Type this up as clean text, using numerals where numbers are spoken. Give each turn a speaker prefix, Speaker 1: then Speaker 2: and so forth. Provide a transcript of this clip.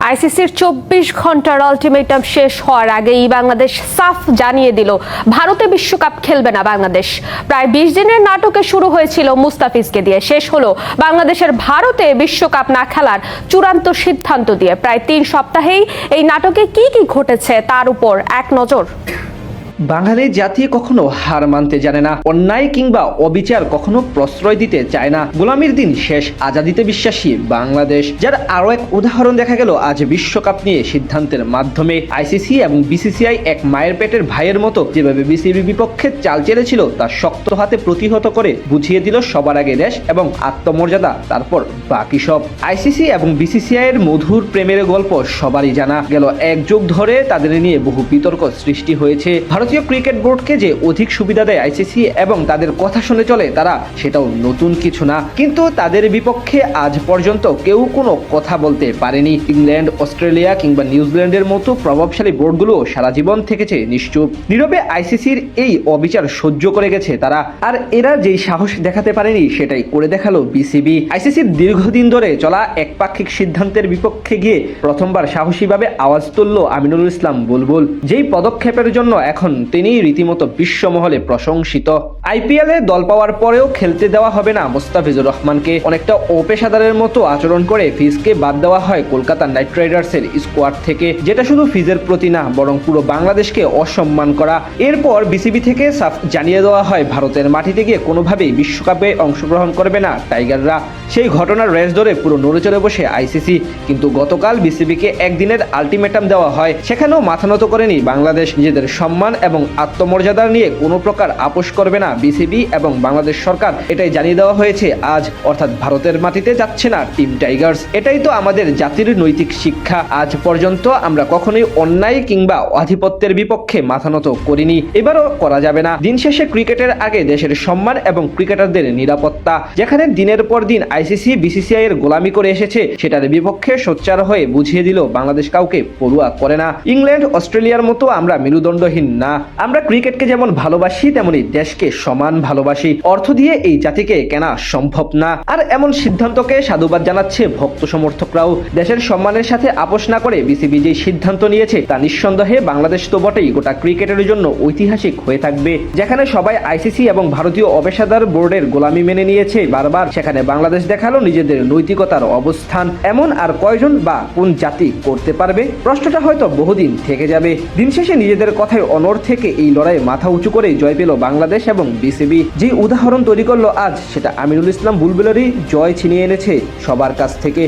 Speaker 1: আইসিসির ২৪ ঘন্টার আলটিমেটাম শেষ হওয়ার আগেই বাংলাদেশ সাফ জানিয়ে দিল ভারতে বিশ্বকাপ খেলবে না বাংলাদেশ। প্রায় ২০ দিনের নাটকে শুরু হয়েছিল মুস্তাফিজকে দিয়ে, শেষ হলো বাংলাদেশের ভারতে বিশ্বকাপ না খেলার চূড়ান্ত সিদ্ধান্ত দিয়ে। প্রায় ৩ সপ্তাহেই এই নাটকে কি কি ঘটেছে তার উপর এক নজর।
Speaker 2: বাঙালি জাতি কখনো হার মানতে জানে না, অন্যায় কিংবা অবিচার কখনো প্রশ্রয় দিতে চায় না। গোলামির দিন শেষ, আজাদিতে বিশ্বাসী বাংলাদেশ, যার আরো এক উদাহরণ দেখা গেল আজ বিশ্বকাপ নিয়ে সিদ্ধান্তের মাধ্যমে। আইসিসি এবং বিসিসিআই এক মায়ের পেটের ভাইয়ের মতো যেভাবে বিসিবির বিপক্ষে চাল চেলেছিল তা শক্ত হাতে প্রতিহত করে বুঝিয়ে দিল সবার আগে দেশ এবং আত্মমর্যাদা, তারপর বাকি সব। আইসিসি এবং বিসিসিআই এর মধুর প্রেমের গল্প সবারই জানা। গেল এক যুগ ধরে তাদের নিয়ে বহু বিতর্ক সৃষ্টি হয়েছে। ভারতীয় ক্রিকেট বোর্ডকে যে অধিক সুবিধা দেয় আইসিসি এবং তাদের কথা শুনে চলে তারা, সেটাও নতুন কিছু না। কিন্তু তাদের বিপক্ষে আজ পর্যন্ত কেউ কোনো কথা বলতে পারেনি। ইংল্যান্ড, অস্ট্রেলিয়া কিংবা নিউজিল্যান্ডের মতো প্রভাবশালী বোর্ডগুলো সারা জীবন থেকেছে নিশ্চুপ, নীরবে আইসিসির এই অবিচার সহ্য করে গেছে তারা। আর এরা যেই সাহস দেখাতে পারেনি সেটাই করে দেখালো বিসিবি। আইসিসির দীর্ঘদিন ধরে চলা একপাক্ষিক সিদ্ধান্তের বিপক্ষে গিয়ে প্রথমবার সাহসীভাবে আওয়াজ তুলল আমিনুল ইসলাম বুলবুল, যেই পদক্ষেপের জন্য এখন তিনি রীতিমতো বিশ্বমহলে প্রশংসিত। আইপিএলে দল পাওয়ার পরেও খেলতে দেওয়া হবে না মুস্তাফিজুর রহমানকে। অনেকটা অপেশাদারের মতো আচরণ করে ফিজকে বাদ দেওয়া হয় কলকাতা নাইট রাইডার্সের স্কোয়াড থেকে, যেটা শুধু ফিজের প্রতি না বরং পুরো বাংলাদেশকে অসম্মান করা। এরপর বিসিবি থেকে সাফ জানিয়ে দেওয়া হয় ভারতের মাটিতে গিয়ে কোনোভাবেই বিশ্বকাপে অংশগ্রহণ করবে না টাইগাররা। সেই ঘটনার রেস ধরে পুরো নড়ে চড়ে বসে আইসিসি, কিন্তু গতকাল বিসিবিকে একদিনের আলটিমেটাম দেওয়া হয়, সেখানেও মাথা নত করেনি বাংলাদেশ। নিজেদের সম্মান এবং আত্মমর্যাদা নিয়ে কোনো প্রকার আপোষ করবে না বিসিবি এবং বাংলাদেশ সরকার, এটাই জানিয়ে দেওয়া হয়েছে আজ। অর্থাৎ ভারতের মাটিতে যাচ্ছে না টিম টাইগার্স। এটাই তো আমাদের জাতির নৈতিক শিক্ষা। আজ পর্যন্ত আমরা কখনোই অন্যায় কিংবা আধিপত্যের বিপক্ষে মাথা নত করিনি, এবারও করা যাবে না। দিন শেষে ক্রিকেটের আগে দেশের সম্মান এবং ক্রিকেটারদের নিরাপত্তা। যেখানে দিনের পর দিন আইসিসি বিসিসিআই এর গোলামি করে এসেছে, সেটার বিপক্ষে সোচ্চার হয়ে বুঝিয়ে দিল বাংলাদেশ কাউকে পড়ুয়া করে না। ইংল্যান্ড, অস্ট্রেলিয়ার মতো আমরা মেরুদণ্ডহীন না। আমরা ক্রিকেটকে যেমন ভালোবাসি তেমনি দেশকে সমান ভালোবাসি। অর্থ দিয়ে এই জাতিকে কেনা সম্ভব না। আর এমন সিদ্ধান্তকে সাধুবাদ জানাচ্ছে ভক্ত সমর্থকরাও। দেশের সম্মানের সাথে আপোষ না করে বিসিবি যে সিদ্ধান্ত নিয়েছে তা নিঃসন্দেহে বাংলাদেশ তো বটেই, গোটা ক্রিকেটের জন্য ঐতিহাসিক হয়ে থাকবে। যেখানে সবাই আইসিসি এবং ভারতীয় অপেশাদার বোর্ডের গোলামি মেনে নিয়েছে বারবার, সেখানে বাংলাদেশ দেখালো নিজেদের নৈতিকতার অবস্থান। এমন আর কয়জন বা কোন জাতি করতে পারবে? প্রশ্নটা হয়তো বহুদিন থেকে যাবে। দিন শেষে নিজেদের কথায় অনড় থেকে এই লড়াইয়ে মাথা উঁচু করে জয় পেল বাংলাদেশ এবং বিসিবি। যে উদাহরণ তৈরি করলো আজ, সেটা আমিনুল ইসলাম বুলবুলেরই জয় ছিনিয়ে এনেছে সবার কাছ থেকে।